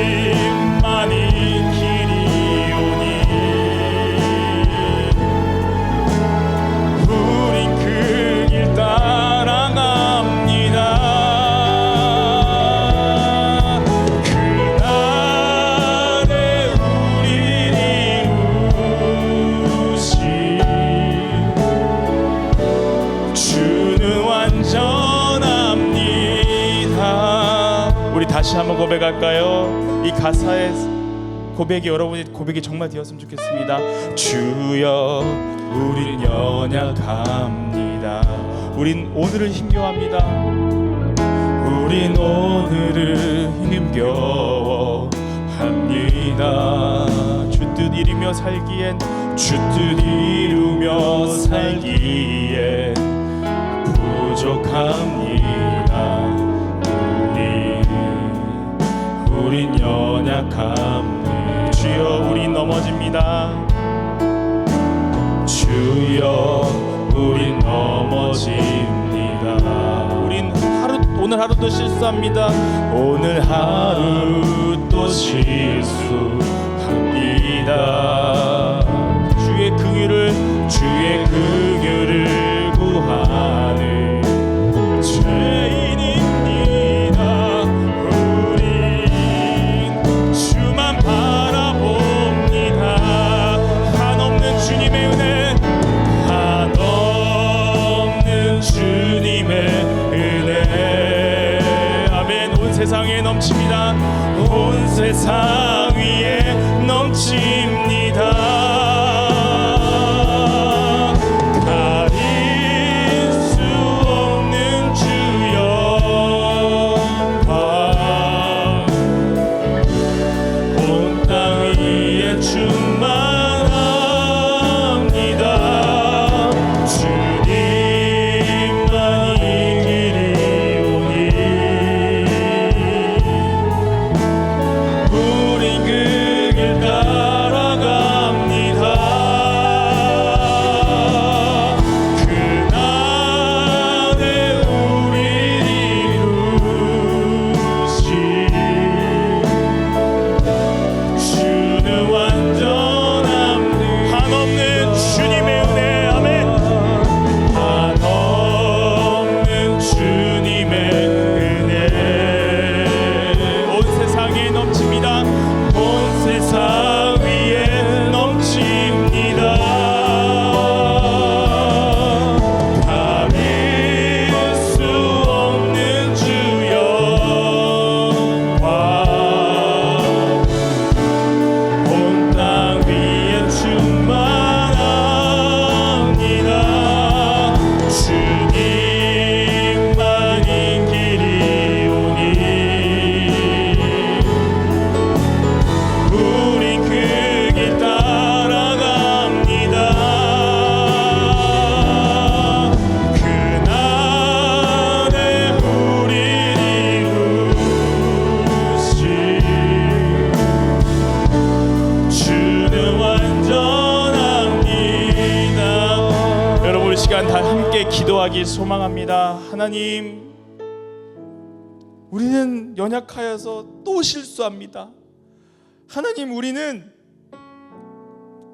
길이오니 우린 그 길 따라갑니다. 그날에 우리를 이루신 주는 완전합니다. 우리 다시 한번 고백할까요? 이 가사의 고백이 여러분의 고백이 정말 되었으면 좋겠습니다. 주여 우린 연약합니다. 우린 오늘을 힘겨워합니다. 우린 오늘을 힘겨워합니다. 주 뜻 이루며 살기엔, 주 뜻 이루며 살기엔 부족합니다. 우린 연약합니다. 주여 우린 넘어집니다. 주여 우린 넘어집니다. 우린 오늘 하루도 실수합니다. 오늘 하루도 실수합니다. 주의 긍휼을 구하는 죄인입니다. 우린 주만 바라봅니다. 한없는 주님의 은혜, 한없는 주님의 은혜. 아멘. 온 세상에 넘칩니다. 온 세상 위에 넘칩니다. 기도하기 소망합니다. 하나님, 우리는 연약하여서 또 실수합니다. 하나님, 우리는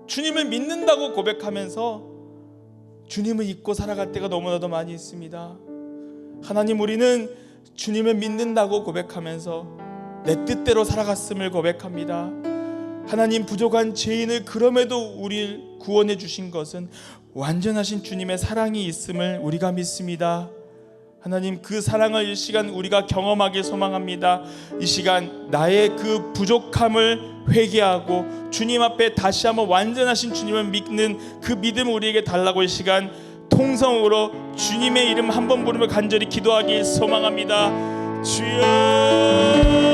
주님을 믿는다고 고백하면서 주님을 잊고 살아갈 때가 너무나도 많이 있습니다. 하나님, 우리는 주님을 믿는다고 고백하면서 내 뜻대로 살아갔음을 고백합니다. 하나님, 부족한 죄인을 그럼에도 우리를 구원해 주신 것은 완전하신 주님의 사랑이 있음을 우리가 믿습니다. 하나님, 그 사랑을 이 시간 우리가 경험하길 소망합니다. 이 시간 나의 그 부족함을 회개하고 주님 앞에 다시 한번 완전하신 주님을 믿는 그 믿음 우리에게 달라고 이 시간 통성으로 주님의 이름 한 번 부르며 간절히 기도하길 소망합니다. 주여,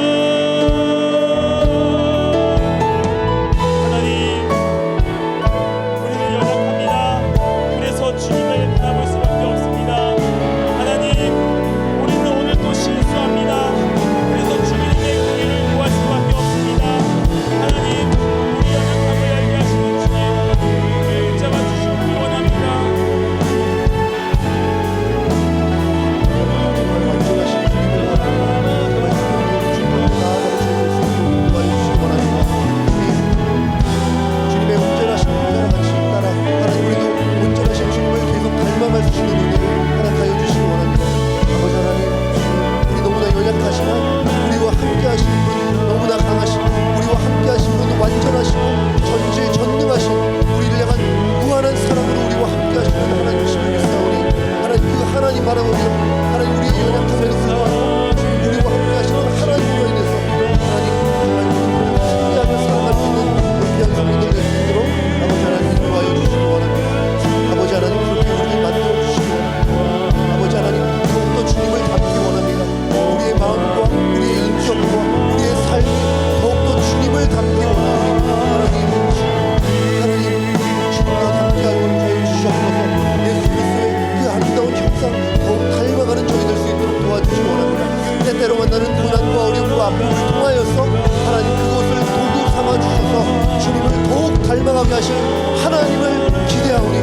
닮아가게 하실 하나님을 기대하오니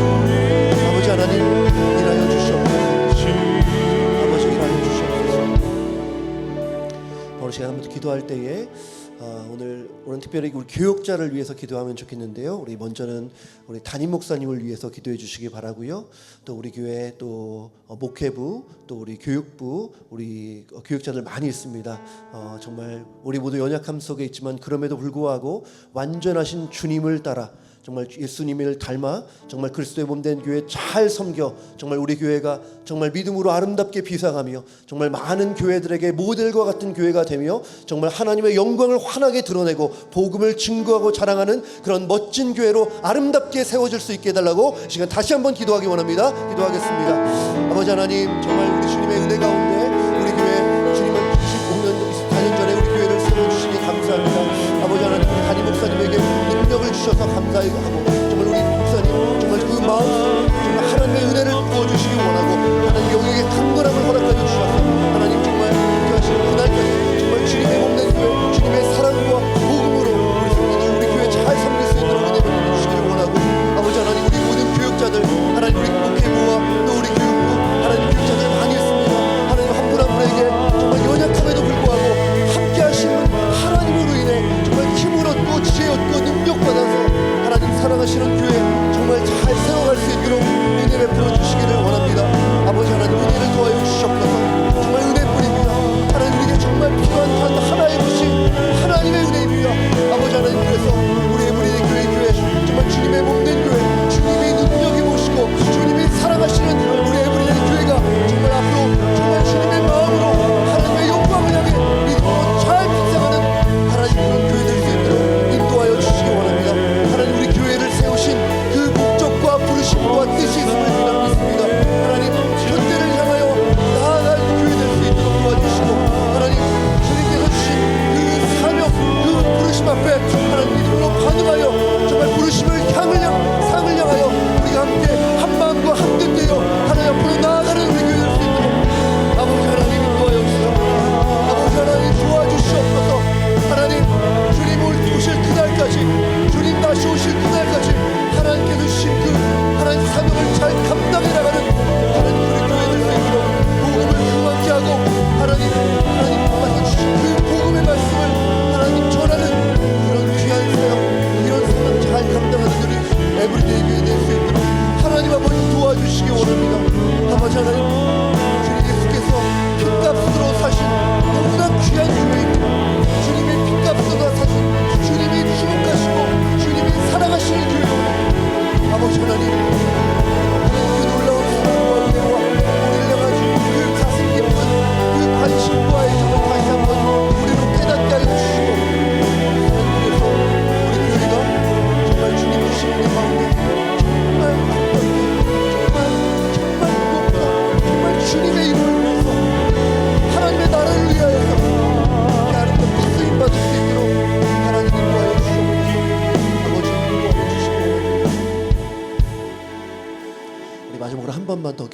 아버지 하나님 일하여 주시옵소서. 아버지 일하여 주시옵소서. 오늘 시간 한번 기도할 때에 오늘 특별히 우리 교육자를 위해서 기도하면 좋겠는데요. 우리 먼저는 우리 담임 목사님을 위해서 기도해 주시기 바라고요. 또 우리 교회 또 목회부 또 우리 교육부 우리 교육자들 많이 있습니다. 정말 우리 모두 연약함 속에 있지만 그럼에도 불구하고 완전하신 주님을 따라 정말 예수님을 닮아 정말 그리스도의 몸된 교회 잘 섬겨 정말 우리 교회가 정말 믿음으로 아름답게 비상하며 정말 많은 교회들에게 모델과 같은 교회가 되며 정말 하나님의 영광을 환하게 드러내고 복음을 증거하고 자랑하는 그런 멋진 교회로 아름답게 세워질 수 있게 해달라고 시간 다시 한번 기도하기 원합니다. 기도하겠습니다. 아버지 하나님 정말 우리 주님의 은혜 가운데 우리 교회 주님을 24년 전에 우리 교회를 세워주시니 감사합니다. 아버지 하나님 우리 담임 목사님에게 능력을 주셔서 감사하고 정말 우리 목사님 정말 그 마음 정말 하나님의 은혜를 부어주시기 원하고 하나님 영역의 강건함을 허락하여 주셔서 하나님 정말 하시는 그날까지 정말 주님의 몸된 교회 주님의 사랑과 복음으로 우리 성도들 우리 교회 잘 섬길 수 있도록 은혜를 주시기를 원하고 아버지 하나님 우리 모든 교육자들 하나님 우리 목회부와 또 우리 교육부 하나님 교육자들 많이 있습니다. 하나님 한 분 한 분에게 정말 연약함에도 불구하고 함께 하시는 하나님으로 인해 정말 힘을 얻고 지혜 얻고 능력 받아서 하나님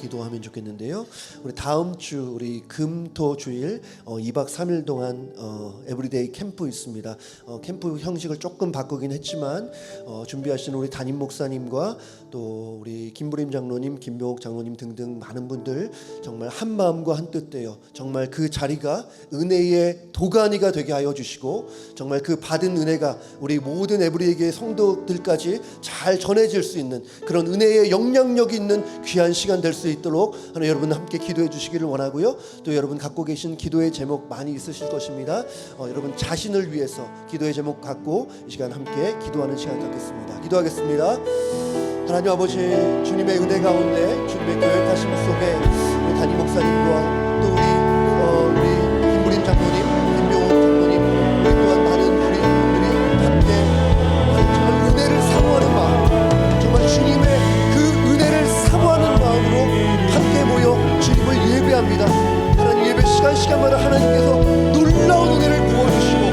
기도하면 좋겠는데요. 우리 다음 주 우리 금토주일 2박 3일 동안 에브리데이 캠프 있습니다. 캠프 형식을 조금 바꾸긴 했지만 준비하신 우리 담임 목사님과 또 우리 김부림 장로님, 김병옥 장로님 등등 많은 분들 정말 한 마음과 한 뜻되어 정말 그 자리가 은혜의 도가니가 되게 하여 주시고 정말 그 받은 은혜가 우리 모든 에브리데이 성도들까지 잘 전해질 수 있는 그런 은혜의 영향력이 있는 귀한 시간 될 수 있도록 하나 여러분 함께 기도해 주시기를 원하고요. 또 여러분 갖고 계신 기도의 제목 많이 있으실 것입니다. 여러분 자신을 위해서 기도의 제목 갖고 이 시간 함께 기도하는 시간 갖겠습니다. 기도하겠습니다. 하나님 아버지, 주님의 은혜 가운데 주님의 교회하심 속에 우리 담임 목사님과 또 우리 김부림 장로님, 김병옥 장로님, 우리 또한 많은 우리 분들이 함께 정말 은혜를 사모하는 마음, 정말 주님의 그 은혜를 사모하는 마음으로 함께 모여 주님을 예배합니다. 하나님 예배 시간마다 하나님께서 놀라운 은혜를 부어주시고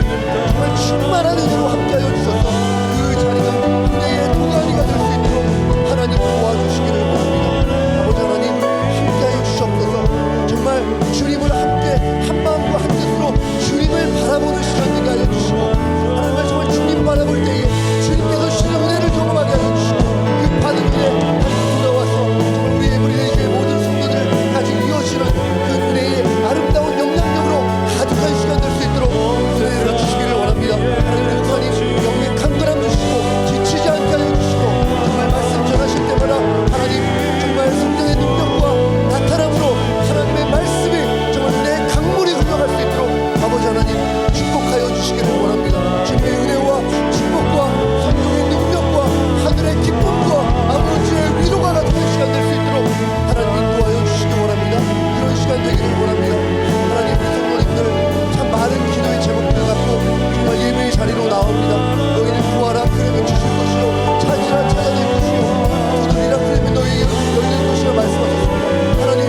정말 충만한 은혜로 함께하여 주셔서 그 자리가 은혜의 도가니가 될 수 있도록 하나님 도와주시기를 원합니다. 아버지 하나님 함께하여 주시옵소서. 정말 주님을 함께 한 마음과 한 뜻으로 주님을 바라보는 시간 되게 하여 주시고 하나님 정말 주님 바라볼 때에 주님께서 주시는 은혜를 경험하게 하여 주시고 그 받은 은혜 다시 돌아와서 정말 우리 에브리데이의 모든 성도들 가진 이어지는 그 은혜의 아름다운 영향력으로 가득한 시간 될 수 있도록 은혜를 주시기를 원합니다. 하나님 목사님 영의 강건함 주시고 지치지 않게 하여 주시고 정말 말씀 전하실 때마다 하나님 정말 성령의 능력과 나타남으로 하나님의 말씀이 정말 은혜의 강물이 흘러갈 수 있도록 아버지 하나님 축복하여 주시기를 원합니다. 주님의 은혜와 축복과 성령의 능력과 하늘의 기쁨과 아버지의 위로가 같은 시간 될 수 있도록 하나님 인도하여 주시기 원합니다. 이런 시간 되기를 원합니다. 하나님 우리 성도님들 참 많은 기도의 제목들 갖고 정말 예배의 자리로 나옵니다. 너희를 구하라 그러면 주실 것이요 찾으라 찾아낼 것이요 두드리라 그러면 너희 열릴 것이라 말씀하셨습니다. 하나님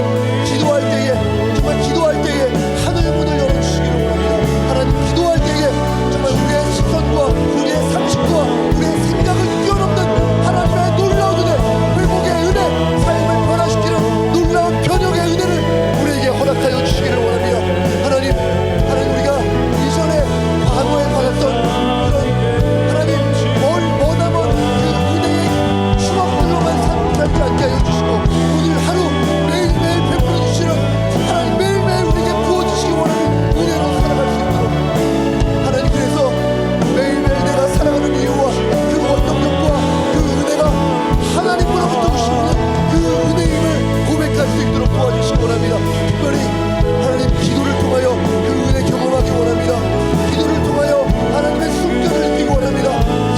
기도할 때에 정말 기도할 때에 하늘 문을 열어주시기를 원합니다. 하나님 기도할 때에 정말 우리의 시선과 우리의 상식과 우리의 생각을 뛰어넘는 하나님의 놀라운 은혜, 회복의 은혜, 삶을 변화시키는 놀라운 변혁의 은혜를 우리에게 허락하여 주시기를 원합니다. 하나님 우리가 이전에 과거에 받았던 그런 하나님 머나먼 그 은혜의 추억들로만 살지 않게 하여 주시고 오늘 하루 매일매일 베풀어 주시는 하나님 매일매일 우리에게 부어주시기 원하는 은혜로 살아갈 수 있도록 하나님 그래서 매일매일 내가 살아가는 이유와 그 원동력과 그 은혜가 하나님으로부터 오시는 그 은혜임을 고백할 수 있도록 도와주시기 원합니다. 특별히 하나님 기도를 통하여 그 은혜 경험하기 원합니다. 기도를 통하여 하나님의 숨결을 느끼기 원합니다.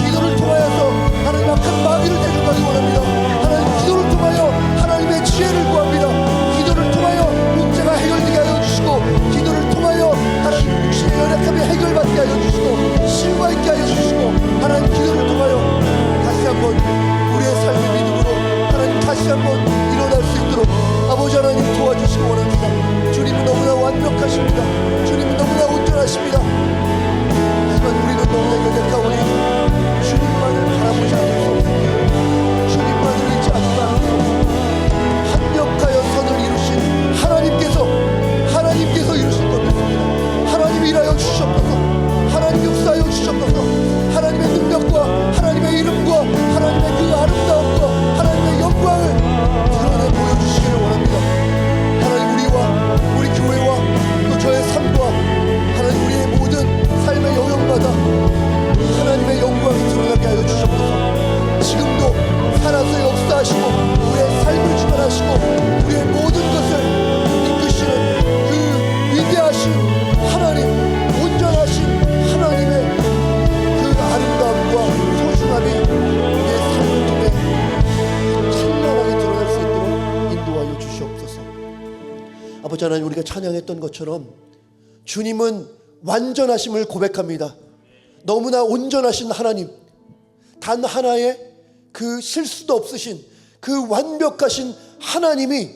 기도를 통하여서 하나님 악한 마귀를 대적하기 원합니다. 하나님 기도를 통하여 하나님의 지혜를 구합니다. 기도를 통하여 문제가 해결되게 하여 주시고 기도를 통하여 하나님 육신의 연약함이 해결받게 하여 주시고 신과 있게 하여 주시고 하나님 기도를 통하여 다시 한번 우리의 삶의 믿음으로 하나님 다시 한번 일어날 수 있도록 아버지 하나님 도와주시기 원합니다. 주님은 너무나 완벽하십니다. 주님은 너무나 온전하십니다. 하지만 우리는 너무나 연약하오니 주님만을 바라보지 않으소서. 주님만을 잊지 않으소서. 합력하여 선을 이루신 하나님께서 이루신 것입니다. 하나님 일하여 주시옵소서. 하나님 역사하여 주시옵소서. 하나님의 능력과 하나님의 이름과 하나님의 그 아름다움과 하나님의 영광을 드러내 보여주시기를 원합니다. 하나님 우리와 우리 교회와 또 저의 삶과 하나님 우리의 모든 삶의 영역마다 하나님의 영광이 드러나게 하여 주시옵소서. 지금도 살아서 역사하시고 우리의 삶을 주관하시고 우리의 모든 것을 이끄시는 그 위대하신 하나님, 온전하신 하나님의 그 아름다움과 소중함이 우리의 삶을 통해 찬란하게 드러날 수 있도록 인도하여 주시옵소서. 아버지 하나님 우리가 찬양했던 것처럼 주님은 완전하심을 고백합니다. 너무나 온전하신 하나님, 단 하나의 그 실수도 없으신 그 완벽하신 하나님이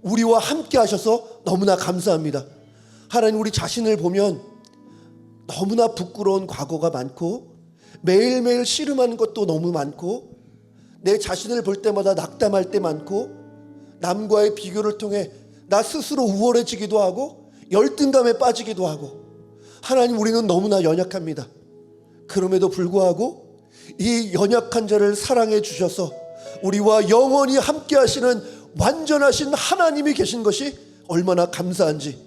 우리와 함께 하셔서 너무나 감사합니다. 하나님 우리 자신을 보면 너무나 부끄러운 과거가 많고 매일매일 씨름하는 것도 너무 많고 내 자신을 볼 때마다 낙담할 때 많고 남과의 비교를 통해 나 스스로 우월해지기도 하고 열등감에 빠지기도 하고, 하나님, 우리는 너무나 연약합니다. 그럼에도 불구하고 이 연약한 자를 사랑해 주셔서 우리와 영원히 함께 하시는 완전하신 하나님이 계신 것이 얼마나 감사한지,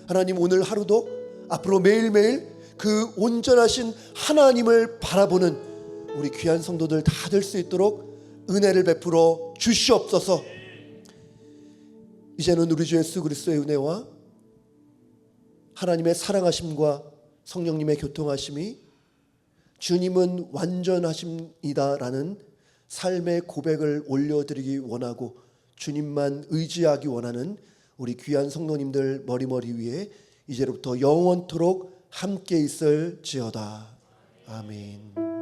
하나님, 오늘 하루도 앞으로 매일매일 그 온전하신 하나님을 바라보는 우리 귀한 성도들 다 될 수 있도록 은혜를 베풀어 주시옵소서. 이제는 우리 주 예수 그리스도의 은혜와 하나님의 사랑하심과 성령님의 교통하심이 주님은 완전하십니다라는 삶의 고백을 올려드리기 원하고 주님만 의지하기 원하는 우리 귀한 성도님들 머리머리 위에 이제로부터 영원토록 함께 있을지어다. 아멘.